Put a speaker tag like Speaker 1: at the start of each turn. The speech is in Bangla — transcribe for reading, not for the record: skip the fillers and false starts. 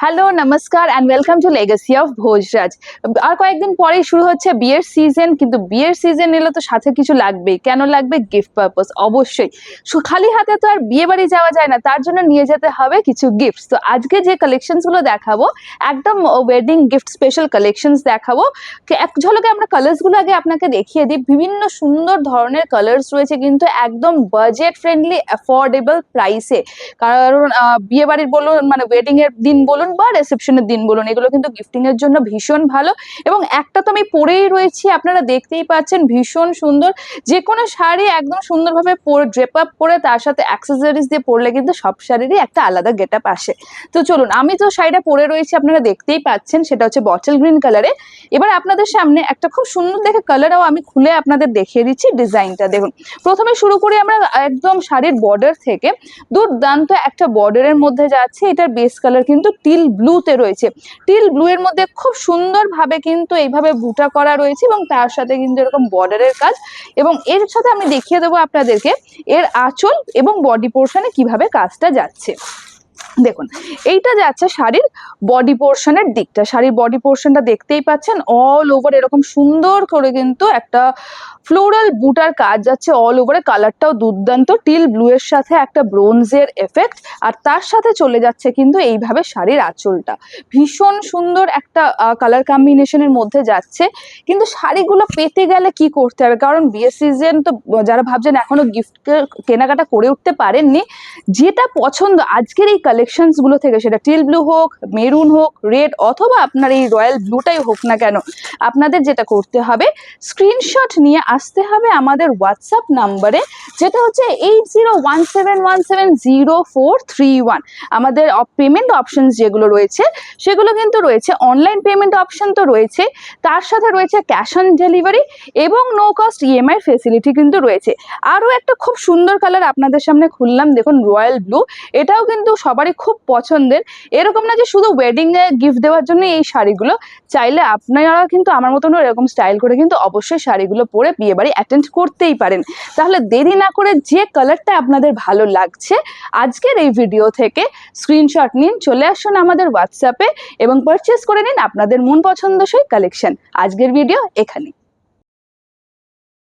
Speaker 1: হ্যালো নমস্কার and welcome to legacy of Bhojraj. আর কয়েকদিন পরেই শুরু হচ্ছে বিয়ের সিজন, কিন্তু বিয়ের সিজন এলে তো সাথে কিছু লাগবেই। কেন লাগবে? গিফট পারপোজ অবশ্যই। খালি হাতে তো আর বিয়ে বাড়ি যাওয়া যায় না, তার জন্য নিয়ে যেতে হবে কিছু গিফটস। তো আজকে যে কালেকশনস গুলো দেখাবো একদম ওয়েডিং গিফট স্পেশাল কালেকশনস দেখাবো। এক ঝলকে আমরা কালার্স গুলো আগে আপনাকে দেখিয়ে দিই। বিভিন্ন সুন্দর ধরনের কালার্স রয়েছে, কিন্তু একদম বাজেট ফ্রেন্ডলি অ্যাফোর্ডেবল প্রাইসে। কারণ বিয়ে বাড়ির বলুন, মানে ওয়েডিং এর দিন বলুন বা রিসেপশনের দিন বলুন, এগুলো কিন্তু গিফটিং এর জন্য ভীষণ ভালো। এবং একটা তো আমি পরেই রয়েছি, আপনারা দেখতেই পাচ্ছেন, ভীষণ সুন্দর। যে কোনো শাড়ি একদম সুন্দরভাবে ড্রেপ আপ করে তার সাথে অ্যাক্সেসরিজ দিয়ে পরলে কিন্তু সব শাড়িরই একটা আলাদা গেট আপ আসে। তো চলুন, আমি তো শাড়িটা পরে রয়েছি, আপনারা দেখতেই পাচ্ছেন, সেটা হচ্ছে বটল গ্রিন কালারে। এবার আপনাদের সামনে একটা খুব সুন্দর দেখে কালারও আমি খুলে আপনাদের দেখিয়ে দিচ্ছি। ডিজাইনটা দেখুন। প্রথমে শুরু করি আমরা একদম শাড়ির বর্ডার থেকে। দুর্দান্ত একটা বর্ডারের মধ্যে যাচ্ছে। এটার বেস কালার কিন্তু টিল ব্লুতে রয়েছে। টিল ব্লু এর মধ্যে খুব সুন্দরভাবে কিন্তু এইভাবে বুটা করা রয়েছে এবং তার সাথে কিন্তু এরকম বর্ডারের কাজ। এবং এর সাথে আমি দেখিয়ে দেবো আপনাদেরকে এর আঁচল এবং বডি পোর্শনে কিভাবে কাজটা যাচ্ছে। দেখুন, এইটা যাচ্ছে শাড়ির বডি পোর্শনের দিকটা। শাড়ির বডি পোর্শনটা দেখতেই পাচ্ছেন, অল ওভার এরকম সুন্দর করে কিন্তু একটা ফ্লোরাল বুটার কাজ যাচ্ছে অল ওভারে। কালারটাও দুর্দান্ত, টিল ব্লু এর সাথে একটা ব্রোঞ্জের এফেক্ট, আর তার সাথে চলে যাচ্ছে কিন্তু এইভাবে শাড়ির আঁচলটা। ভীষণ সুন্দর একটা কালার কম্বিনেশনের মধ্যে যাচ্ছে। কিন্তু শাড়িগুলো পেতে গেলে কি করতে হবে? কারণ বিয়ে সিজন তো, যারা ভাবছেন এখনো গিফট কেনাকাটা করে উঠতে পারেননি, যেটা পছন্দ আজকের এই কালেকশনস গুলো থেকে, সেটা টিল ব্লু হোক, মেরুন হোক, রেড, অথবা আপনার এই রয়্যাল ব্লুটাই হোক না কেন, আপনাদের যেটা করতে হবে, স্ক্রিনশট নিয়ে আসতে হবে আমাদের হোয়াটসঅ্যাপ নাম্বারে, যেটা হচ্ছে 8017170431। আমাদের পেমেন্ট অপশন যেগুলো রয়েছে সেগুলো কিন্তু রয়েছে অনলাইন পেমেন্ট অপশন তো রয়েছে, তার সাথে রয়েছে ক্যাশ অন ডেলিভারি এবং নো কস্ট ইএমআই ফেসিলিটি কিন্তু রয়েছে। আরও একটা খুব সুন্দর কালার আপনাদের সামনে খুললাম, দেখুন, রয়্যাল ব্লু। এটাও কিন্তু সবারই খুব পছন্দের। এরকম না যে শুধু ওয়েডিং এ গিফট দেওয়ার জন্য এই শাড়িগুলো, চাইলে আপনারা কিন্তু আমার মতন এরকম স্টাইল করে কিন্তু অবশ্যই শাড়িগুলো পরে বিয়ে বাড়ি অ্যাটেন্ড করতেই পারেন। তাহলে দেরি না করে যে কালারটা আপনাদের ভালো লাগছে আজকের এই ভিডিও থেকে স্ক্রিনশট নিন, চলে আসুন আমাদের হোয়াটসঅ্যাপে এবং পারচেস করে নিন আপনাদের মন পছন্দসই কালেকশন। আজকের ভিডিও এখানে।